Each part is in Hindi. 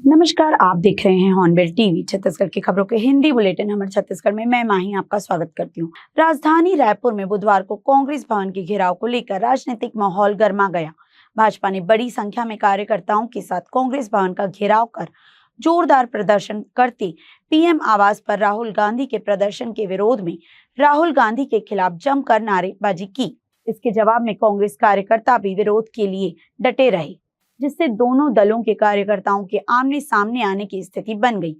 नमस्कार, आप देख रहे हैं हॉर्नबिल टीवी। छत्तीसगढ़ की खबरों के हिंदी बुलेटिन हमारे छत्तीसगढ़ में मैं माही आपका स्वागत करती हूँ। राजधानी रायपुर में बुधवार को कांग्रेस भवन के घेराव को लेकर राजनीतिक माहौल गर्मा गया। भाजपा ने बड़ी संख्या में कार्यकर्ताओं के साथ कांग्रेस भवन का घेराव कर जोरदार प्रदर्शन करते पीएम आवास पर राहुल गांधी के प्रदर्शन के विरोध में राहुल गांधी के खिलाफ जमकर नारेबाजी की। इसके जवाब में कांग्रेस कार्यकर्ता भी विरोध के लिए डटे रहे, जिससे दोनों दलों के कार्यकर्ताओं के आमने सामने आने की स्थिति बन गई।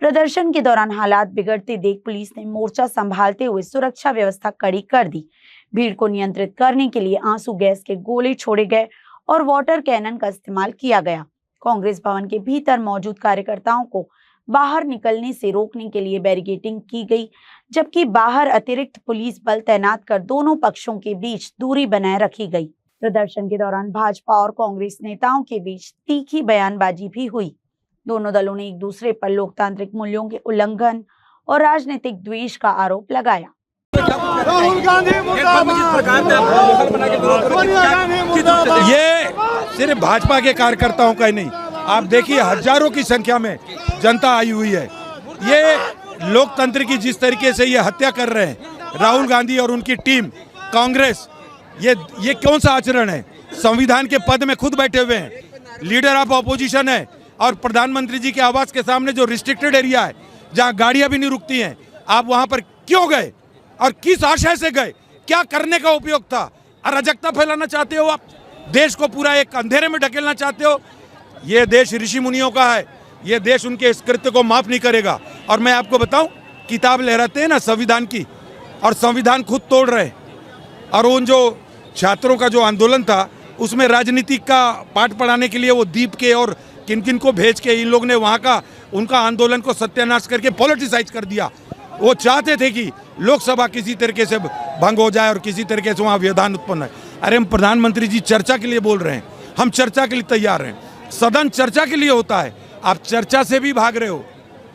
प्रदर्शन के दौरान हालात बिगड़ते देख पुलिस ने मोर्चा संभालते हुए सुरक्षा व्यवस्था कड़ी कर दी। भीड़ को नियंत्रित करने के लिए आंसू गैस के गोले छोड़े गए और वाटर कैनन का इस्तेमाल किया गया। कांग्रेस भवन के भीतर मौजूद कार्यकर्ताओं को बाहर निकलने से रोकने के लिए बैरिकेडिंग की गई, जबकि बाहर अतिरिक्त पुलिस बल तैनात कर दोनों पक्षों के बीच दूरी बनाए रखी गई। प्रदर्शन के दौरान भाजपा और कांग्रेस नेताओं के बीच तीखी बयानबाजी भी हुई। दोनों दलों ने एक दूसरे पर लोकतांत्रिक मूल्यों के उल्लंघन और राजनीतिक द्वेष का आरोप लगाया। राहुल गांधी ये सिर्फ भाजपा के कार्यकर्ताओं का ही नहीं, आप देखिए हजारों की संख्या में जनता आई हुई है। ये लोकतंत्र की जिस तरीके से ये हत्या कर रहे हैं राहुल गांधी और उनकी टीम कांग्रेस, ये कौन सा आचरण है? संविधान के पद में खुद बैठे हुए हैं, लीडर ऑफ ऑपोजिशन है, और प्रधानमंत्री जी के आवास के सामने जो रिस्ट्रिक्टेड एरिया है जहां गाड़ियां भी नहीं रुकती हैं, आप वहां पर क्यों गए और किस आशय से गए? क्या करने का उपयोग था? अराजकता फैलाना चाहते हो आप? देश को पूरा एक अंधेरे में ढकेलना चाहते हो? ये देश ऋषि मुनियों का है, ये देश उनके इस कृत्य को माफ नहीं करेगा। और मैं आपको बताऊं, किताब लहराते हैं ना संविधान की, और संविधान खुद तोड़ रहे, और उन जो छात्रों का जो आंदोलन था उसमें राजनीति का पाठ पढ़ाने के लिए वो दीप के और किन किन को भेज के इन लोग ने वहाँ का उनका आंदोलन को सत्यानाश करके पॉलिटिसाइज कर दिया। वो चाहते थे कि लोकसभा किसी तरीके से भंग हो जाए और किसी तरीके से वहाँ व्यवधान उत्पन्न है। अरे हम प्रधानमंत्री जी चर्चा के लिए बोल रहे हैं, हम चर्चा के लिए तैयार हैं, सदन चर्चा के लिए होता है, आप चर्चा से भी भाग रहे हो।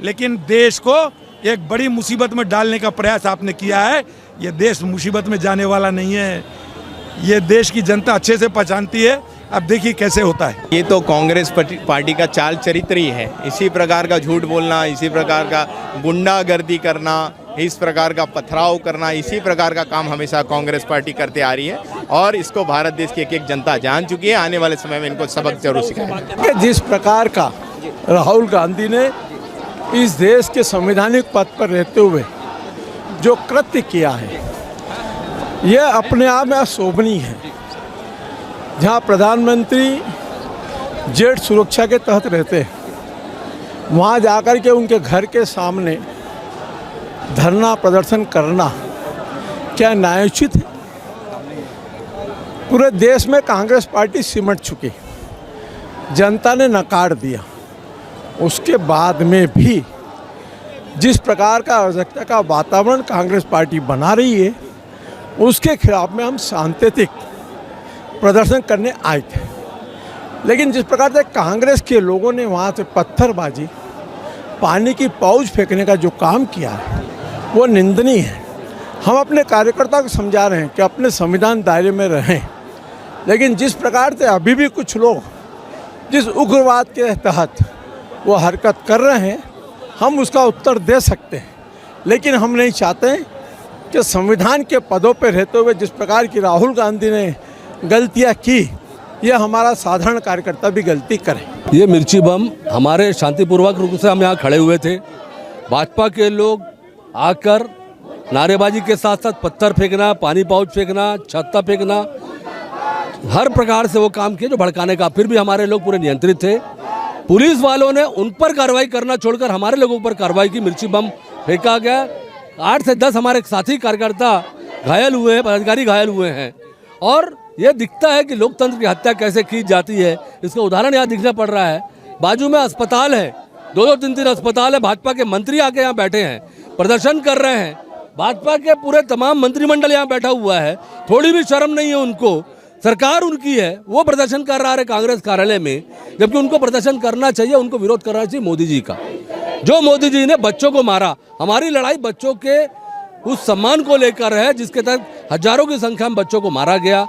लेकिन देश को एक बड़ी मुसीबत में डालने का प्रयास आपने किया है। ये देश मुसीबत में जाने वाला नहीं है, ये देश की जनता अच्छे से पहचानती है। अब देखिए कैसे होता है। ये तो कांग्रेस पार्टी का चाल चरित्र ही है। इसी प्रकार का झूठ बोलना, इसी प्रकार का गुंडागर्दी करना, इस प्रकार का पथराव करना, इसी प्रकार का काम हमेशा कांग्रेस पार्टी करते आ रही है, और इसको भारत देश की एक एक जनता जान चुकी है। आने वाले समय में इनको सबक जरूर सिखाएगा। जिस प्रकार का राहुल गांधी ने इस देश के संवैधानिक पद पर रहते हुए जो कृत्य किया है, यह अपने आप में अशोभनीय है। जहां प्रधानमंत्री जेट सुरक्षा के तहत रहते हैं, वहां जाकर के उनके घर के सामने धरना प्रदर्शन करना क्या न्यायोचित है? पूरे देश में कांग्रेस पार्टी सिमट चुकी, जनता ने नकार दिया। उसके बाद में भी जिस प्रकार का अराजकता का वातावरण कांग्रेस पार्टी बना रही है, उसके खिलाफ में हम सांकेतिक प्रदर्शन करने आए थे। लेकिन जिस प्रकार से कांग्रेस के लोगों ने वहाँ से पत्थरबाजी, पानी की पाउच फेंकने का जो काम किया है, वो निंदनीय है। हम अपने कार्यकर्ताओं को समझा रहे हैं कि अपने संविधान दायरे में रहें, लेकिन जिस प्रकार से अभी भी कुछ लोग जिस उग्रवाद के तहत वो हरकत कर रहे हैं, हम उसका उत्तर दे सकते हैं। लेकिन हम नहीं चाहते कि संविधान के पदों पर रहते हुए जिस प्रकार की राहुल गांधी ने गलतियां की, ये हमारा साधारण कार्यकर्ता भी गलती करे। ये मिर्ची बम हमारे शांतिपूर्वक रूप से हम यहाँ खड़े हुए थे। भाजपा के लोग आकर नारेबाजी के साथ साथ पत्थर फेंकना, पानी पाउच फेंकना, छत्ता फेंकना, हर प्रकार से वो काम किए जो भड़काने का। फिर भी हमारे लोग पूरे नियंत्रित थे। पुलिस वालों ने उन पर कार्रवाई करना छोड़कर हमारे लोगों पर कार्रवाई की। मिर्ची बम फेंका गया। 8 से 10 हमारे साथी कार्यकर्ता घायल हुए हैं, पदाधिकारी घायल हुए हैं। और ये दिखता है कि लोकतंत्र की हत्या कैसे की जाती है, इसका उदाहरण यहाँ दिखना पड़ रहा है। बाजू में अस्पताल है, 2-2, 3-3 अस्पताल है। भाजपा के मंत्री आके यहाँ बैठे हैं, प्रदर्शन कर रहे हैं। भाजपा के पूरे तमाम मंत्रिमंडल यहाँ बैठा हुआ है। थोड़ी भी शर्म नहीं है उनको। सरकार उनकी है, वो प्रदर्शन कर रहा है कांग्रेस कार्यालय में, जबकि उनको प्रदर्शन करना चाहिए, उनको विरोध करना चाहिए मोदी जी का। जो मोदी जी ने बच्चों को मारा, हमारी लड़ाई बच्चों के उस सम्मान को लेकर है जिसके तहत हजारों की संख्या में बच्चों को मारा गया,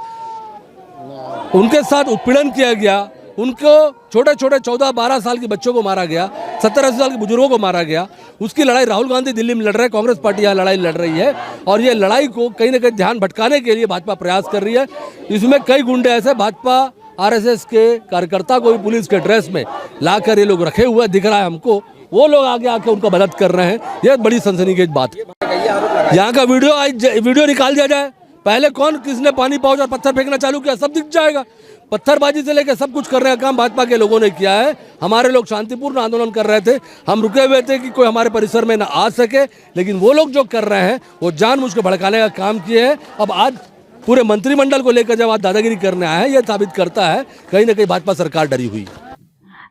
उनके साथ उत्पीड़न किया गया, उनको छोटे छोटे 14-12 साल के बच्चों को मारा गया, 70-80 साल के बुजुर्गों को मारा गया। उसकी लड़ाई राहुल गांधी दिल्ली में लड़ रहे हैं, कांग्रेस पार्टी यहाँ लड़ाई लड़ रही है और ये लड़ाई को कहीं ना कहीं ध्यान भटकाने के लिए भाजपा प्रयास कर रही है। इसमें कई गुंडे ऐसे भाजपा आरएसएस के कार्यकर्ता को भी पुलिस के ड्रेस में लाकर ये लोग रखे हुए दिख रहा है हमको, वो लोग आगे आके उनको मदद कर रहे हैं। ये बड़ी सनसनीखेज बात है। यहाँ का वीडियो निकाल दिया जाए, पहले कौन किसने पानी पाउच और पत्थर फेंकना चालू किया सब दिख जाएगा। पत्थरबाजी से लेकर सब कुछ करने का काम भाजपा के लोगों ने किया है। हमारे लोग शांतिपूर्ण आंदोलन कर रहे थे, हम रुके हुए थे कि कोई हमारे परिसर में ना आ सके, लेकिन वो लोग जो कर रहे हैं वो जानबूझ के भड़काने का काम किए हैं। अब आज पूरे मंत्रिमंडल को लेकर जब आज दादागिरी करने आए हैं, ये साबित करता है कहीं ना कहीं भाजपा सरकार डरी हुई है।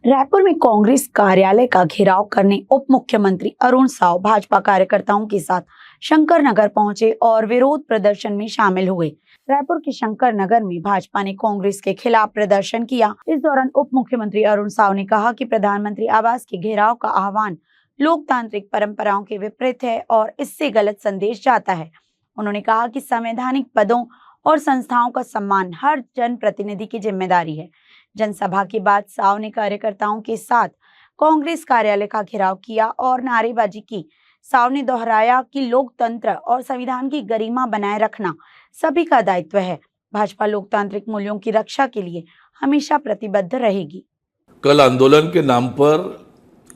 रायपुर में कांग्रेस कार्यालय का घेराव करने उप मुख्यमंत्री अरुण साव भाजपा कार्यकर्ताओं के साथ शंकर नगर पहुंचे और विरोध प्रदर्शन में शामिल हुए। रायपुर के शंकर नगर में भाजपा ने कांग्रेस के खिलाफ प्रदर्शन किया। इस दौरान उप मुख्यमंत्री अरुण साव ने कहा कि प्रधानमंत्री आवास के घेराव का आह्वान लोकतांत्रिक परंपराओं के विपरीत है और इससे गलत संदेश जाता है। उन्होंने कहा कि संवैधानिक पदों और संस्थाओं का सम्मान हर जनप्रतिनिधि की जिम्मेदारी है। जनसभा के बाद साव ने कार्यकर्ताओं के साथ कांग्रेस कार्यालय का घेराव किया और नारेबाजी की। साव ने दोहराया कि लोकतंत्र और संविधान की गरिमा बनाए रखना सभी का दायित्व है। भाजपा लोकतांत्रिक मूल्यों की रक्षा के लिए हमेशा प्रतिबद्ध रहेगी। कल आंदोलन के नाम पर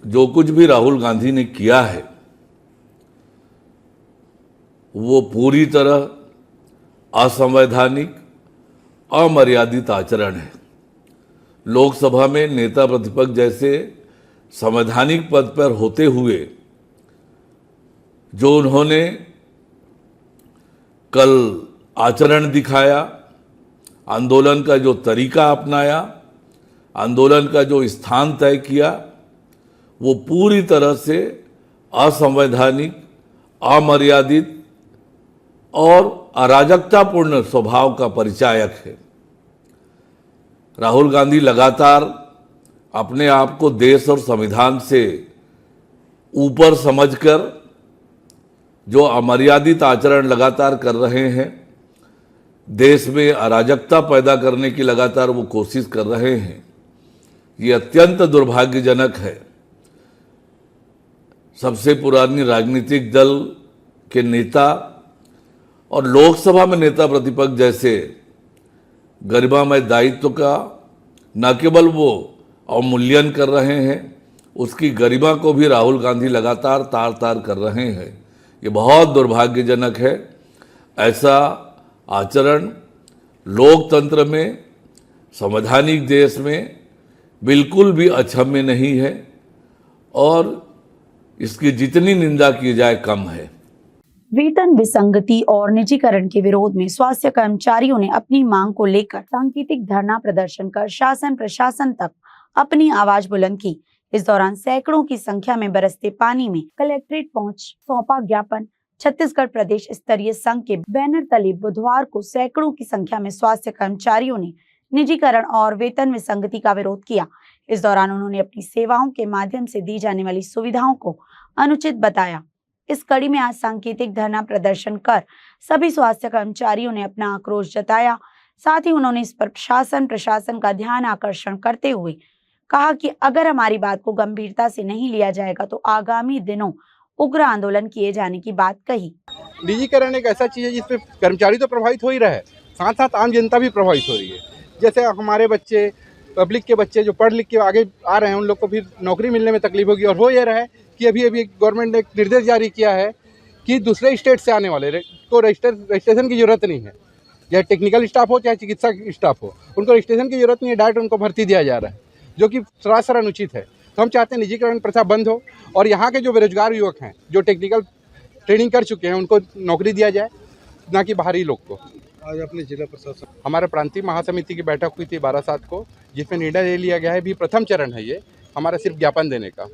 जो कुछ भी राहुल गांधी ने किया है वो पूरी तरह असंवैधानिक, अमर्यादित आचरण है। लोकसभा में नेता प्रतिपक्ष जैसे संवैधानिक पद पर होते हुए जो उन्होंने कल आचरण दिखाया, आंदोलन का जो तरीका अपनाया, आंदोलन का जो स्थान तय किया, वो पूरी तरह से असंवैधानिक, अमर्यादित और अराजकतापूर्ण स्वभाव का परिचायक है। राहुल गांधी लगातार अपने आप को देश और संविधान से ऊपर समझकर जो अमर्यादित आचरण लगातार कर रहे हैं, देश में अराजकता पैदा करने की लगातार वो कोशिश कर रहे हैं, ये अत्यंत दुर्भाग्यजनक है। सबसे पुरानी राजनीतिक दल के नेता और लोकसभा में नेता प्रतिपक्ष जैसे गरिमामय दायित्व का न केवल वो अवमूल्यन कर रहे हैं, उसकी गरिमा को भी राहुल गांधी लगातार तार तार कर रहे हैं। ये बहुत दुर्भाग्यजनक है। ऐसा आचरण लोकतंत्र में, संवैधानिक देश में बिल्कुल भी अक्षम्य नहीं है और इसकी जितनी निंदा की जाए कम है। वेतन विसंगति और निजीकरण के विरोध में स्वास्थ्य कर्मचारियों ने अपनी मांग को लेकर सांकेतिक धरना प्रदर्शन कर शासन प्रशासन तक अपनी आवाज बुलंद की। इस दौरान सैकड़ों की संख्या में बरसते पानी में कलेक्ट्रेट पहुंच सौंपा ज्ञापन। छत्तीसगढ़ प्रदेश स्तरीय संघ के बैनर तले बुधवार को सैकड़ों की संख्या में स्वास्थ्य कर्मचारियों ने निजीकरण और वेतन विसंगति का विरोध किया। इस दौरान उन्होंने अपनी सेवाओं के माध्यम से दी जाने वाली सुविधाओं को अनुचित बताया। इस कड़ी में आज सांकेतिक धरना प्रदर्शन कर सभी स्वास्थ्य कर्मचारियों ने अपना आक्रोश जताया। साथ ही उन्होंने इस पर प्रशासन का ध्यान आकर्षण करते हुए कहा कि अगर हमारी बात को गंभीरता से नहीं लिया जाएगा तो आगामी दिनों उग्र आंदोलन किए जाने की बात कही। निजीकरण एक ऐसा चीज़ है जिसपे कर्मचारी तो प्रभावित हो ही रहा है, साथ साथ आम जनता भी प्रभावित हो रही है। जैसे हमारे बच्चे, पब्लिक के बच्चे जो पढ़ लिख के आगे आ रहे हैं, उन लोग को फिर नौकरी मिलने में तकलीफ होगी। और हो ये रहा है कि अभी गवर्नमेंट ने एक निर्देश जारी किया है कि दूसरे स्टेट से आने वाले को रजिस्ट्रेशन की जरूरत नहीं है। चाहे टेक्निकल स्टाफ हो चाहे चिकित्सा स्टाफ हो, उनको रजिस्ट्रेशन की जरूरत नहीं है, डायरेक्ट उनको भर्ती दिया जा रहा है, जो कि सरासर अनुचित है। तो हम चाहते हैं निजीकरण प्रथा बंद हो और यहाँ के जो बेरोजगार युवक हैं जो टेक्निकल ट्रेनिंग कर चुके हैं उनको नौकरी दिया जाए, ना कि बाहरी लोग को। आज अपने जिला प्रशासन हमारे प्रांतीय महासमिति की बैठक हुई थी 12/7 को, जिसमें निर्णय ले लिया गया है। भी प्रथम चरण है ये हमारा सिर्फ ज्ञापन देने का।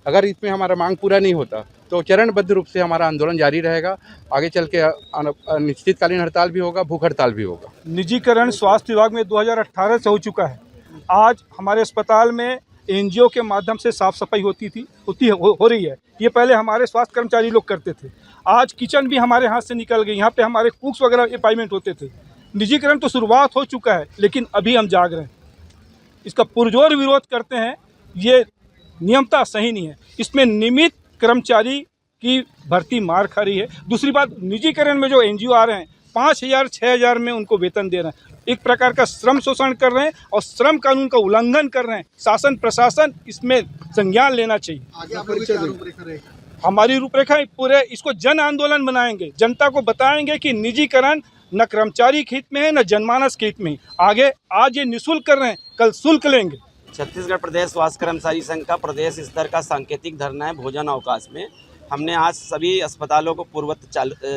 अगर इसमें हमारा मांग पूरा नहीं होता तो चरणबद्ध रूप से हमारा आंदोलन जारी रहेगा। आगे चल के अनिश्चितकालीन हड़ताल भी होगा, भूख हड़ताल भी होगा। निजीकरण स्वास्थ्य विभाग में 2018 से हो चुका है। आज हमारे अस्पताल में एनजीओ के माध्यम से साफ सफाई हो रही है। ये पहले हमारे स्वास्थ्य कर्मचारी लोग करते थे। आज किचन भी हमारे हाथ से निकल गई। यहाँ पे हमारे कुक्स वगैरह अपॉइंटमेंट होते थे। निजीकरण तो शुरुआत हो चुका है, लेकिन अभी हम जाग रहे हैं। इसका पुरजोर विरोध करते हैं। ये नियमता सही नहीं है। इसमें नियमित कर्मचारी की भर्ती मार खा रही है। दूसरी बात, निजीकरण में जो एनजीओ आ रहे हैं 5,000 6,000 में उनको वेतन दे रहे हैं। एक प्रकार का श्रम शोषण कर रहे हैं और श्रम कानून का उल्लंघन कर रहे हैं। शासन प्रशासन इसमें संज्ञान लेना चाहिए। हमारी रूपरेखा पूरे इसको जन आंदोलन बनाएंगे। जनता को बताएंगे कि निजीकरण न कर्मचारी के हित में है न जनमानस के हित में। आगे आज ये निःशुल्क कर रहे हैं, कल शुल्क लेंगे। छत्तीसगढ़ प्रदेश स्वास्थ्य कर्मचारी संघ का प्रदेश स्तर का सांकेतिक धरना है भोजन अवकाश में। हमने आज सभी अस्पतालों को पूर्ववत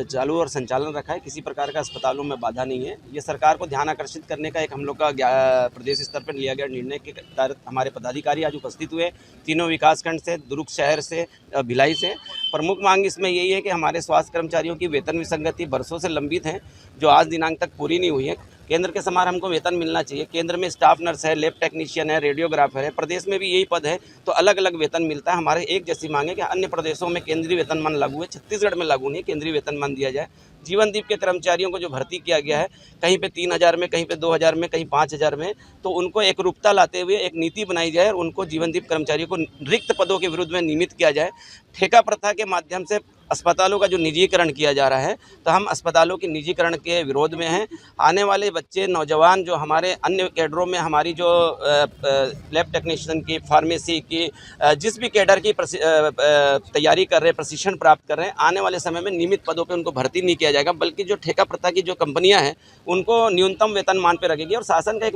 चालू और संचालन रखा है। किसी प्रकार का अस्पतालों में बाधा नहीं है। ये सरकार को ध्यान आकर्षित करने का एक हम लोग का प्रदेश स्तर पर लिया गया निर्णय के तहत हमारे पदाधिकारी आज उपस्थित हुए। तीनों विकासखंड से, दुर्ग शहर से, भिलाई से। प्रमुख मांग इसमें यही है कि हमारे स्वास्थ्य कर्मचारियों की वेतन विसंगति बरसों से लंबित है, जो आज दिनांक तक पूरी नहीं हुई है। केंद्र के समान हमको वेतन मिलना चाहिए। केंद्र में स्टाफ नर्स है, लैब टेक्नीशियन है, रेडियोग्राफर है। प्रदेश में भी यही पद है, तो अलग अलग वेतन मिलता है। हमारे एक जैसी मांग है कि अन्य प्रदेशों में केंद्रीय वेतनमान लागू है, छत्तीसगढ़ में लागू नहीं, केंद्रीय वेतनमान दिया जाए। जीवनदीप के कर्मचारियों को जो भर्ती किया गया है, कहीं पे 3,000 में, कहीं पे 2,000 में, कहीं 5,000 में, तो उनको एक रूपता लाते हुए एक नीति बनाई जाए और उनको जीवनदीप कर्मचारियों को रिक्त पदों के विरुद्ध में नियमित किया जाए। ठेका प्रथा के माध्यम से अस्पतालों का जो निजीकरण किया जा रहा है, तो हम अस्पतालों के निजीकरण के विरोध में हैं। आने वाले बच्चे, नौजवान जो हमारे अन्य कैडरों में हमारी जो लैब टेक्नीशियन की, फार्मेसी की, जिस भी कैडर की तैयारी कर रहे हैं, प्रशिक्षण प्राप्त कर रहे हैं, आने वाले समय में नियमित पदों पे उनको भर्ती नहीं किया जाएगा, बल्कि जो ठेका प्रथा की जो कंपनियां हैं उनको न्यूनतम वेतनमान पे रखेगी। और शासन का एक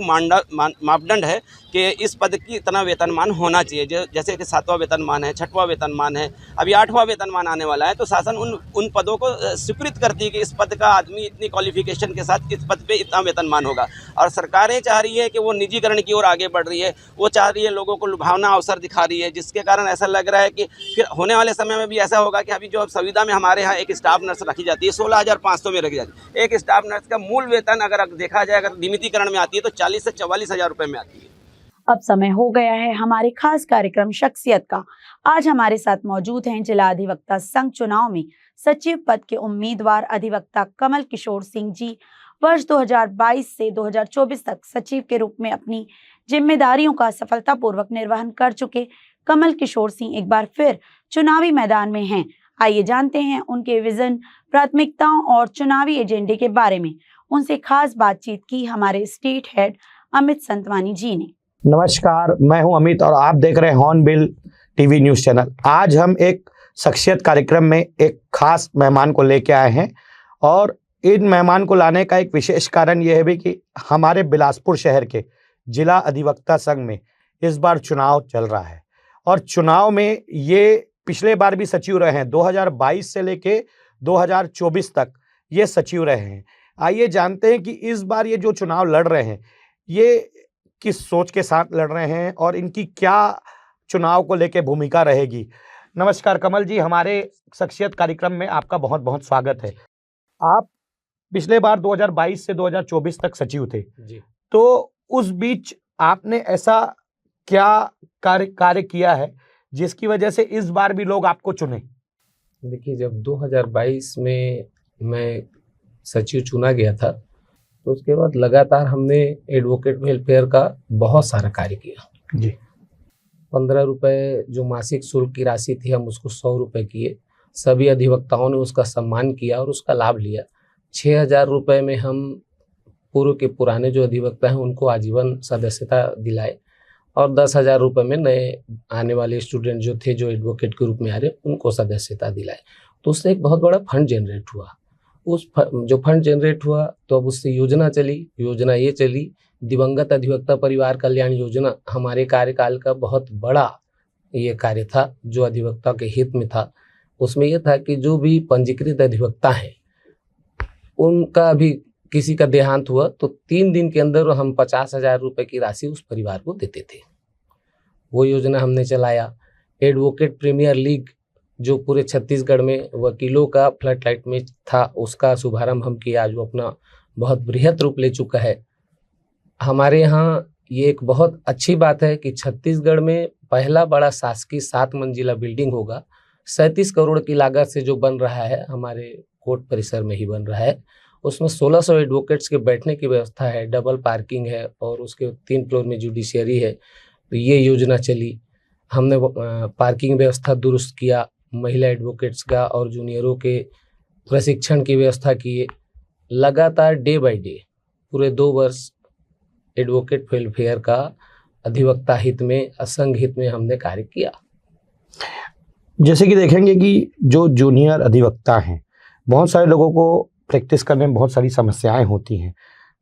मापदंड है कि इस पद की इतना वेतनमान होना चाहिए। जैसे कि 7वां वेतनमान है, 6वां वेतनमान है, अभी 8वां वेतनमान आने वाला है, तो शासन उन पदों को स्वीकृत करती है कि इस पद का आदमी इतनी क्वालिफिकेशन के साथ इस पद पे इतना वेतनमान होगा। और सरकारें चाह रही है कि वो निजीकरण की ओर आगे बढ़ रही है। वो चाह रही है, लोगों को लुभावना अवसर दिखा रही है, जिसके कारण ऐसा लग रहा है कि फिर होने वाले समय में भी ऐसा होगा कि अभी जो संविदा में हमारे यहाँ एक स्टाफ नर्स रखी जाती है 16,500 में रखी जाती है। एक स्टाफ नर्स का मूल वेतन अगर देखा जाए, अगर नियमितीकरण में आती है तो 40 से 44,000 रुपये में आती है। अब समय हो गया है हमारे खास कार्यक्रम शख्सियत का। आज हमारे साथ मौजूद हैं जिला अधिवक्ता संघ चुनाव में सचिव पद के उम्मीदवार अधिवक्ता कमल किशोर सिंह जी। वर्ष 2022 से 2024 तक सचिव के रूप में अपनी जिम्मेदारियों का सफलतापूर्वक निर्वहन कर चुके कमल किशोर सिंह एक बार फिर चुनावी मैदान में हैं। आइए जानते हैं उनके विजन, प्राथमिकताओं और चुनावी एजेंडे के बारे में। उनसे खास बातचीत की हमारे स्टेट हेड अमित संतवानी जी ने। नमस्कार, मैं हूं अमित और आप देख रहे हैं हॉर्नबिल टीवी न्यूज़ चैनल। आज हम एक शख्सियत कार्यक्रम में एक खास मेहमान को लेके आए हैं और इन मेहमान को लाने का एक विशेष कारण यह है भी कि हमारे बिलासपुर शहर के जिला अधिवक्ता संघ में इस बार चुनाव चल रहा है और चुनाव में ये पिछले बार भी सचिव रहे हैं। 2022 से लेके 2024 तक ये सचिव रहे हैं। आइए जानते हैं कि इस बार ये जो चुनाव लड़ रहे हैं ये किस सोच के साथ लड़ रहे हैं और इनकी क्या चुनाव को लेकर भूमिका रहेगी। नमस्कार कमल जी, हमारे शख्सियत कार्यक्रम में आपका बहुत बहुत स्वागत है। आप पिछले बार 2022 से 2024 तक सचिव थे जी, तो उस बीच आपने ऐसा क्या कार्य किया है जिसकी वजह से इस बार भी लोग आपको चुने? देखिए, जब 2022 में मैं सचिव चुना गया था तो उसके बाद लगातार हमने एडवोकेट वेलफेयर का बहुत सारा कार्य किया जी। 15 रुपये जो मासिक शुल्क की राशि थी हम उसको 100 रुपये किए। सभी अधिवक्ताओं ने उसका सम्मान किया और उसका लाभ लिया। 6,000 रुपये में हम पूर्व के पुराने जो अधिवक्ता हैं उनको आजीवन सदस्यता दिलाए और 10,000 रुपये में नए आने वाले स्टूडेंट जो थे जो एडवोकेट के रूप में आ रहे उनको सदस्यता दिलाए। तो उससे एक बहुत बड़ा फंड जनरेट हुआ। जो फंड जनरेट हुआ तो अब उससे योजना चली। योजना ये चली, दिवंगत अधिवक्ता परिवार कल्याण योजना हमारे कार्यकाल का बहुत बड़ा ये कार्य था जो अधिवक्ता के हित में था। उसमें यह था कि जो भी पंजीकृत अधिवक्ता हैं उनका भी किसी का देहांत हुआ तो 3 दिन के अंदर हम 50,000 रुपये की राशि उस परिवार को देते थे। वो योजना हमने चलाया। एडवोकेट प्रीमियर लीग जो पूरे छत्तीसगढ़ में वकीलों का फ्लड लाइट में था उसका शुभारंभ हम किया, जो अपना बहुत बृहत रूप ले चुका है। हमारे यहाँ ये एक बहुत अच्छी बात है कि छत्तीसगढ़ में पहला बड़ा शासकीय 7 मंजिला बिल्डिंग होगा। 37 करोड़ की लागत से जो बन रहा है, हमारे कोर्ट परिसर में ही बन रहा है उसमें 1600 एडवोकेट्स के बैठने की व्यवस्था है, डबल पार्किंग है और उसके 3 फ्लोर में जुडिशियरी है। तो ये योजना चली। हमने पार्किंग व्यवस्था दुरुस्त किया, महिला एडवोकेट्स का और जूनियरों के प्रशिक्षण की व्यवस्था किए। लगातार डे बाय डे पूरे 2 वर्ष एडवोकेट वेलफेयर का अधिवक्ता हित में, असंघ हित में हमने कार्य किया। जैसे कि देखेंगे कि जो जूनियर अधिवक्ता हैं, बहुत सारे लोगों को प्रैक्टिस करने में बहुत सारी समस्याएं होती हैं।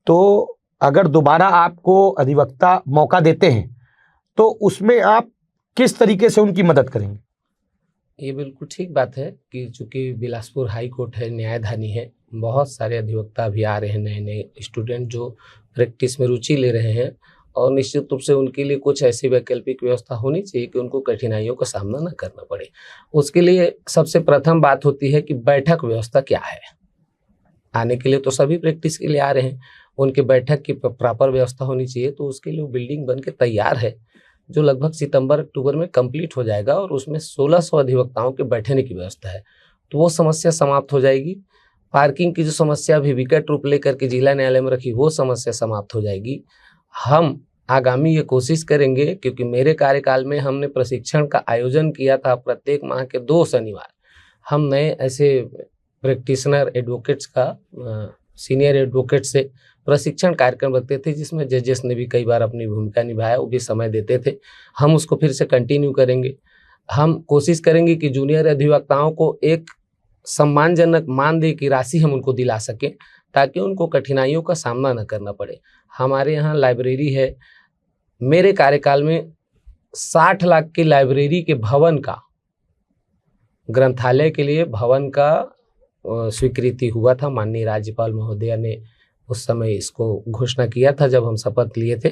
तो अगर दोबारा आपको अधिवक्ता मौका देते हैं तो उसमें आप किस तरीके से उनकी मदद करेंगे? ये बिल्कुल ठीक बात है कि चूंकि बिलासपुर हाई कोर्ट है, न्यायधानी है, बहुत सारे अधिवक्ता भी आ रहे हैं, नए नए स्टूडेंट जो प्रैक्टिस में रुचि ले रहे हैं और निश्चित रूप से उनके लिए कुछ ऐसी वैकल्पिक व्यवस्था होनी चाहिए कि उनको कठिनाइयों का सामना न करना पड़े। उसके लिए सबसे प्रथम बात होती है कि बैठक व्यवस्था क्या है। आने के लिए तो सभी प्रैक्टिस के लिए आ रहे हैं, उनके बैठक की प्रॉपर व्यवस्था होनी चाहिए। तो उसके लिए बिल्डिंग बन के तैयार है जो लगभग सितंबर-अक्टूबर में कंप्लीट हो जाएगा और उसमें 1600 अधिवक्ताओं के बैठने की व्यवस्था है। तो वो समस्या समाप्त हो जाएगी। पार्किंग की जो समस्या भी विकट रूप लेकर के जिला न्यायालय में रखी, वो समस्या समाप्त हो जाएगी। हम आगामी ये कोशिश करेंगे, क्योंकि मेरे कार्यकाल में हमने प्रशिक्षण का आयोजन किया था। प्रत्येक माह के 2 शनिवार हम नए ऐसे प्रैक्टिशनर एडवोकेट्स का सीनियर एडवोकेट से प्रशिक्षण कार्यक्रम रखते थे, जिसमें जजेस ने भी कई बार अपनी भूमिका निभाया, वो भी समय देते थे। हम उसको फिर से कंटिन्यू करेंगे। हम कोशिश करेंगे कि जूनियर अधिवक्ताओं को एक सम्मानजनक मानदेय की राशि हम उनको दिला सकें, ताकि उनको कठिनाइयों का सामना न करना पड़े। हमारे यहाँ लाइब्रेरी है। मेरे कार्यकाल में 60 लाख की लाइब्रेरी के भवन का, ग्रंथालय के लिए भवन का स्वीकृति हुआ था। माननीय राज्यपाल महोदया ने उस समय इसको घोषणा किया था जब हम शपथ लिए थे।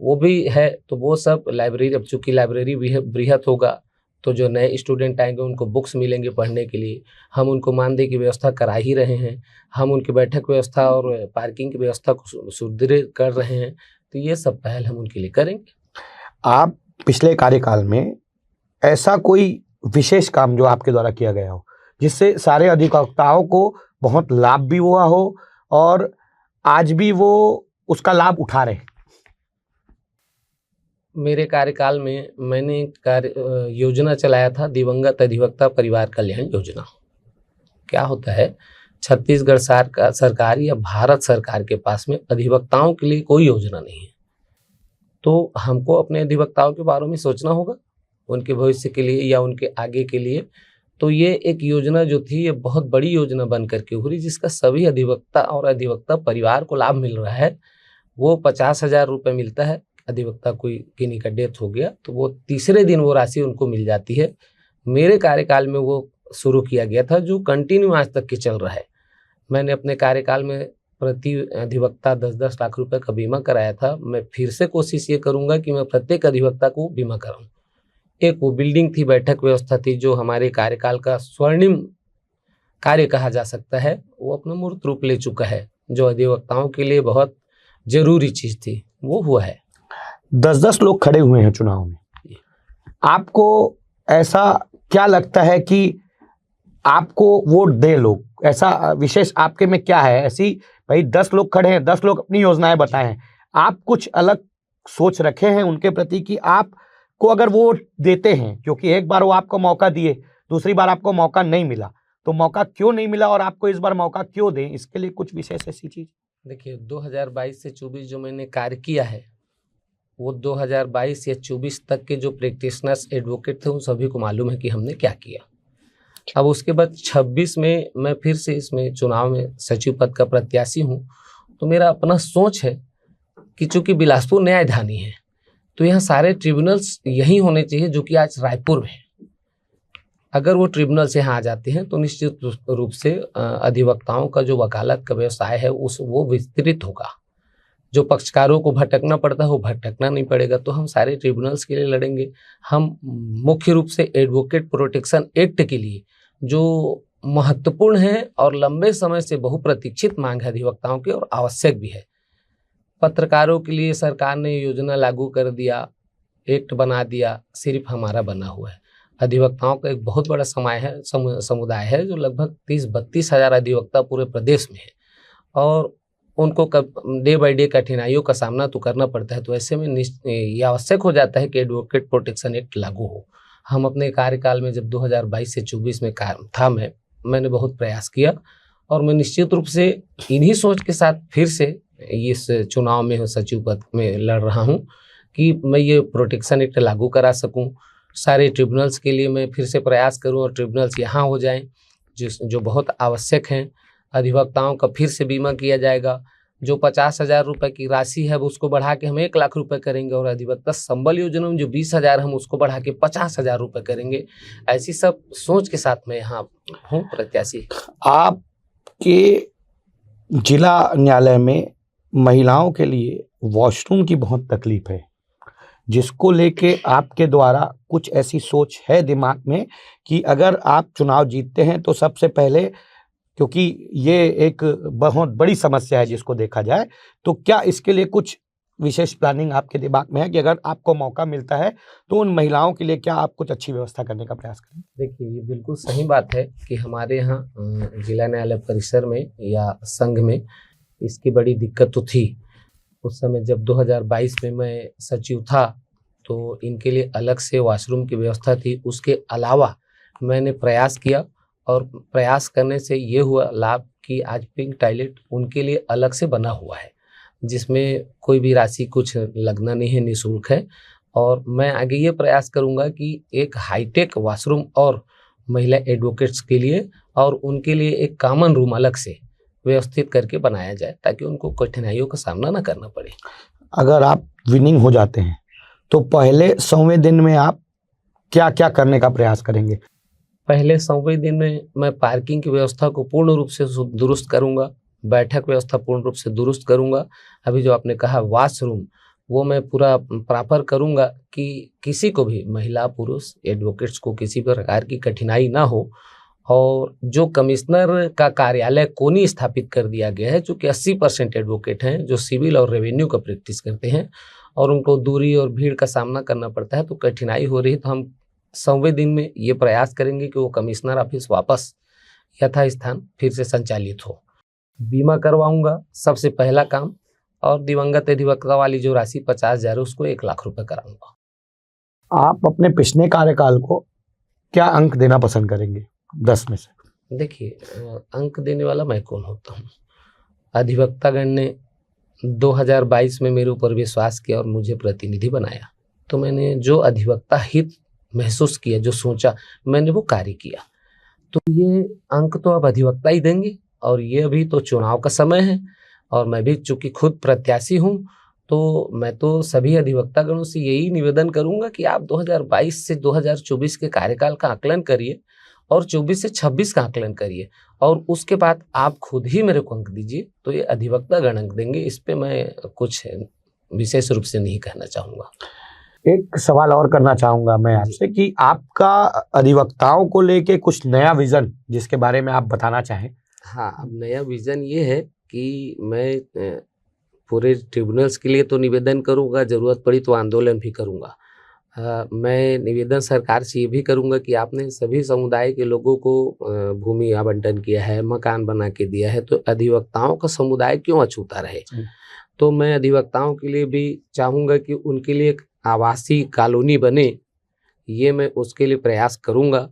वो भी है। तो वो सब लाइब्रेरी, अब चूंकि लाइब्रेरी भी बृहत होगा तो जो नए स्टूडेंट आएंगे उनको बुक्स मिलेंगे पढ़ने के लिए। हम उनको मानदेय की व्यवस्था करा ही रहे हैं। हम उनकी बैठक व्यवस्था और पार्किंग की व्यवस्था को सुदृढ़ कर रहे हैं। तो ये सब पहल हम उनके लिए करेंगे। आप पिछले कार्यकाल में ऐसा कोई विशेष काम जो आपके द्वारा किया गया हो, जिससे सारे अधिवक्ताओं को बहुत लाभ भी हुआ हो और आज भी वो उसका लाभ उठा रहे हैं? मेरे कार्यकाल में मैंने योजना चलाया था, दिवंगत अधिवक्ता परिवार कल्याण योजना। क्या होता है, छत्तीसगढ़ सरकार या भारत सरकार के पास में अधिवक्ताओं के लिए कोई योजना नहीं है। तो हमको अपने अधिवक्ताओं के बारे में सोचना होगा, उनके भविष्य के लिए या उनके आगे के लिए। तो ये एक योजना जो थी, ये बहुत बड़ी योजना बन करके उभरी, जिसका सभी अधिवक्ता और अधिवक्ता परिवार को लाभ मिल रहा है। वो 50,000 रुपये मिलता है। अधिवक्ता कोई किन्हीं का डेथ हो गया तो वो तीसरे दिन वो राशि उनको मिल जाती है। मेरे कार्यकाल में वो शुरू किया गया था, जो कंटिन्यू आज तक के चल रहा है। मैंने अपने कार्यकाल में प्रति अधिवक्ता 10-10 लाख रुपए का बीमा कराया था। मैं फिर से कोशिश ये करूंगा कि मैं प्रत्येक अधिवक्ता को बीमा कराऊं। एक वो बिल्डिंग थी, बैठक व्यवस्था थी, जो हमारे कार्यकाल का स्वर्णिम कार्य कहा जा सकता है, वो अपना मूर्त रूप ले चुका है। जो अधिवक्ताओं के लिए बहुत जरूरी चीज थी वो हुआ है। 10-10 लोग खड़े हुए हैं चुनाव में। आपको ऐसा क्या लगता है कि आपको वोट दे लोग? ऐसा विशेष आपके में क्या है? ऐसी भाई 10 लोग खड़े हैं, 10 लोग अपनी योजनाएं बताए हैं, आप कुछ अलग सोच रखे हैं उनके प्रति कि आपको अगर वोट देते हैं, क्योंकि एक बार वो आपको मौका दिए, दूसरी बार आपको मौका नहीं मिला, तो मौका क्यों नहीं मिला और आपको इस बार मौका क्यों दें? इसके लिए कुछ विशेष ऐसी चीज? देखिए, 2022 से 24 जो मैंने कार्य किया है, वो 2022 या 24 तक के जो प्रैक्टिशनर्स एडवोकेट थे उन सभी को मालूम है कि हमने क्या किया। अब उसके बाद 26 में मैं फिर से इसमें चुनाव में सचिव पद का प्रत्याशी हूँ। तो मेरा अपना सोच है कि चूंकि बिलासपुर न्यायधानी है, तो यहाँ सारे ट्रिब्यूनल्स यही होने चाहिए जो कि आज रायपुर में है। अगर वो ट्रिब्यूनल्स यहाँ आ जाते हैं तो निश्चित रूप से अधिवक्ताओं का जो वकालत का व्यवसाय है वो विस्तृत होगा। जो पक्षकारों को भटकना पड़ता है वो भटकना नहीं पड़ेगा। तो हम सारे ट्रिब्यूनल्स के लिए लड़ेंगे। हम मुख्य रूप से एडवोकेट प्रोटेक्शन एक्ट के लिए, जो महत्वपूर्ण है और लंबे समय से बहुप्रतीक्षित मांग है अधिवक्ताओं की और आवश्यक भी है। पत्रकारों के लिए सरकार ने योजना लागू कर दिया, एक्ट बना दिया, सिर्फ हमारा बना हुआ है। अधिवक्ताओं का एक बहुत बड़ा समुदाय है जो लगभग 30-32 हज़ार अधिवक्ता पूरे प्रदेश में है और उनको डे बाय डे कठिनाइयों का सामना तो करना पड़ता है। तो ऐसे में ये आवश्यक हो जाता है कि एडवोकेट प्रोटेक्शन एक्ट लागू हो। हम अपने कार्यकाल में जब 2022 से 24 में था मैंने बहुत प्रयास किया और मैं निश्चित रूप से इन्हीं सोच के साथ फिर से इस चुनाव में सचिव पद में लड़ रहा हूं कि मैं ये प्रोटेक्शन एक्ट लागू करा सकूं। सारे ट्रिब्यूनल्स के लिए मैं फिर से प्रयास करूं और ट्रिब्यूनल्स यहाँ हो जाएं जो बहुत आवश्यक हैं। अधिवक्ताओं का फिर से बीमा किया जाएगा। जो 50,000 रुपये की राशि है वो उसको बढ़ा के हम 1 लाख रुपए करेंगे और अधिवक्ता संबल योजना में जो 20,000 हम उसको बढ़ा के 50,000 रुपये करेंगे। ऐसी सब सोच के साथ मैं यहाँ हूँ प्रत्याशी। आपके जिला न्यायालय में महिलाओं के लिए वॉशरूम की बहुत तकलीफ है, जिसको लेके आपके द्वारा कुछ ऐसी सोच है दिमाग में कि अगर आप चुनाव जीतते हैं तो सबसे पहले, क्योंकि ये एक बहुत बड़ी समस्या है जिसको देखा जाए, तो क्या इसके लिए कुछ विशेष प्लानिंग आपके दिमाग में है कि अगर आपको मौका मिलता है तो उन महिलाओं के लिए क्या आप कुछ अच्छी व्यवस्था करने का प्रयास करें? देखिए, ये बिल्कुल सही बात है कि हमारे यहाँ जिला न्यायालय परिसर में या संघ में इसकी बड़ी दिक्कत तो थी। उस समय जब 2022 में मैं सचिव था तो इनके लिए अलग से वॉशरूम की व्यवस्था थी। उसके अलावा मैंने प्रयास किया और प्रयास करने से ये हुआ लाभ कि आज पिंक टॉयलेट उनके लिए अलग से बना हुआ है, जिसमें कोई भी राशि कुछ लगना नहीं है, निःशुल्क है। और मैं आगे ये प्रयास करूंगा कि एक हाईटेक वॉशरूम और महिला एडवोकेट्स के लिए और उनके लिए एक कॉमन रूम अलग से व्यवस्थित करके बनाया जाए ताकि उनको कठिनाइयों का सामना न करना पड़े। अगर आप विनिंग हो जाते हैं तो पहले 100वें दिन में आप क्या क्या करने का प्रयास करेंगे? पहले 100वें दिन में मैं पार्किंग की व्यवस्था को पूर्ण रूप से दुरुस्त करूंगा, बैठक व्यवस्था पूर्ण रूप से दुरुस्त करूंगा। अभी जो आपने कहा वॉशरूम, वो मैं पूरा प्रॉपर करूंगा कि किसी को भी, महिला पुरुष एडवोकेट्स को किसी प्रकार की कठिनाई ना हो। और जो कमिश्नर का कार्यालय कोनी स्थापित कर दिया गया है, जो कि 80% एडवोकेट हैं जो सिविल और रेवेन्यू का प्रैक्टिस करते हैं और उनको दूरी और भीड़ का सामना करना पड़ता है, तो कठिनाई हो रही है, तो हम 100वें दिन में ये प्रयास करेंगे कि वो कमिश्नर ऑफिस वापस यथास्थान फिर से संचालित हो। बीमा करवाऊंगा सबसे पहला काम, और दिवंगत अधिवक्ता वाली जो राशि 50,000 है उसको 1 लाख रुपए कराऊंगा। आप अपने पिछले कार्यकाल को क्या अंक देना पसंद करेंगे 10 में से? देखिए, अंक देने वाला मैं कौन होता हूँ। अधिवक्तागण ने 2022 में मेरे ऊपर विश्वास किया और मुझे प्रतिनिधि बनाया, तो मैंने जो अधिवक्ता हित महसूस किया, जो सोचा, मैंने वो कार्य किया। तो ये अंक तो अब अधिवक्ता ही देंगे। और ये अभी तो चुनाव का समय है और मैं भी चूंकि खुद प्रत्याशी हूँ, तो मैं तो सभी अधिवक्तागणों से यही निवेदन करूंगा कि आप 2022 से 2024 के कार्यकाल का आकलन करिए और 24 से 26 का आकलन करिए और उसके बाद आप खुद ही मेरे को अंक दीजिए, तो ये अधिवक्तागण अंक देंगे। इस पे मैं कुछ विशेष रूप से नहीं कहना चाहूँगा। एक सवाल और करना चाहूँगा मैं आपसे कि आपका अधिवक्ताओं को लेके कुछ नया विजन जिसके बारे में आप बताना चाहें। हाँ, अब नया विज़न ये है कि मैं पूरे ट्रिब्यूनल्स के लिए तो निवेदन करूँगा, ज़रूरत पड़ी तो आंदोलन भी करूँगा। मैं निवेदन सरकार से ये भी करूँगा कि आपने सभी समुदाय के लोगों को भूमि आवंटन किया है, मकान बना के दिया है, तो अधिवक्ताओं का समुदाय क्यों अछूता रहे। तो मैं अधिवक्ताओं के लिए भी चाहूँगा कि उनके लिए एक आवासीय कॉलोनी बने, ये मैं उसके लिए प्रयास करूँगा।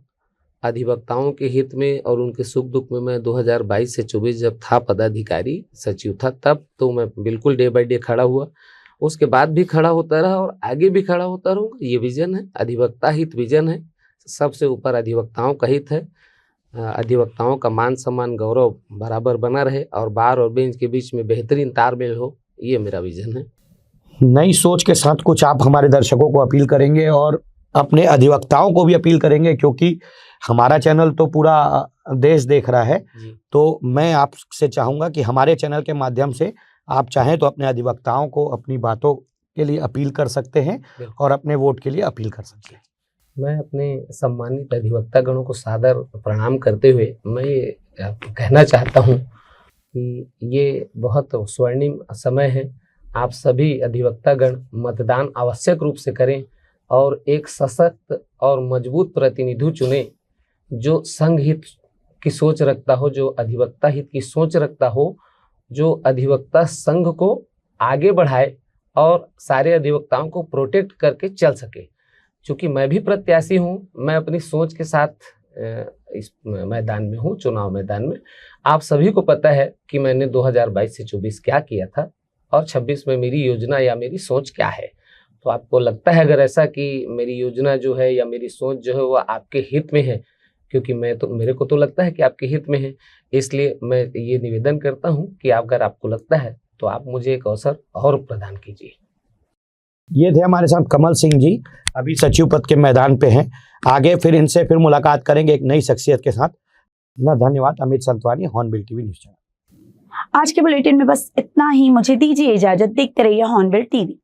अधिवक्ताओं के हित में और उनके सुख दुख में मैं 2022 से 24 जब था पदाधिकारी सचिव था, तब तो मैं बिल्कुल डे बाय डे खड़ा हुआ, उसके बाद भी खड़ा होता रहा और आगे भी खड़ा होता रहूँगा। ये विजन है, अधिवक्ता हित विजन है। सबसे ऊपर अधिवक्ताओं का हित है। अधिवक्ताओं का मान सम्मान गौरव बराबर बना रहे और बार और बेंच के बीच में बेहतरीन तालमेल हो, ये मेरा विजन है। नई सोच के साथ कुछ आप हमारे दर्शकों को अपील करेंगे और अपने अधिवक्ताओं को भी अपील करेंगे, क्योंकि हमारा चैनल तो पूरा देश देख रहा है, तो मैं आपसे चाहूँगा कि हमारे चैनल के माध्यम से आप चाहें तो अपने अधिवक्ताओं को अपनी बातों के लिए अपील कर सकते हैं और अपने वोट के लिए अपील कर सकते हैं। मैं अपने सम्मानित अधिवक्तागणों को सादर प्रणाम करते हुए मैं ये कहना चाहता हूँ कि ये बहुत स्वर्णिम समय है। आप सभी अधिवक्तागण मतदान आवश्यक रूप से करें और एक सशक्त और मजबूत प्रतिनिधि चुनें जो संघ हित की सोच रखता हो, जो अधिवक्ता हित की सोच रखता हो, जो अधिवक्ता संघ को आगे बढ़ाए और सारे अधिवक्ताओं को प्रोटेक्ट करके चल सके। क्योंकि मैं भी प्रत्याशी हूँ, मैं अपनी सोच के साथ इस मैदान में हूँ, चुनाव मैदान में। आप सभी को पता है कि मैंने 2022 से 24 क्या किया था और 26 में मेरी योजना या मेरी सोच क्या है। तो आपको लगता है अगर ऐसा कि मेरी योजना जो है या मेरी सोच जो है वो आपके हित में है, क्योंकि मेरे को तो लगता है कि आपके हित में है, इसलिए मैं ये निवेदन करता हूँ कि अगर आपको लगता है तो आप मुझे एक अवसर और प्रदान कीजिए। ये थे हमारे साथ कमल सिंह जी, अभी सचिव पद के मैदान पे हैं। आगे फिर इनसे फिर मुलाकात करेंगे एक नई शख्सियत के साथ। ना धन्यवाद। Amit Santwani, Hornbill TV news channel. आज के बुलेटिन में बस इतना ही। मुझे दीजिए इजाजत। देखते रहिए हॉर्नबिल टीवी।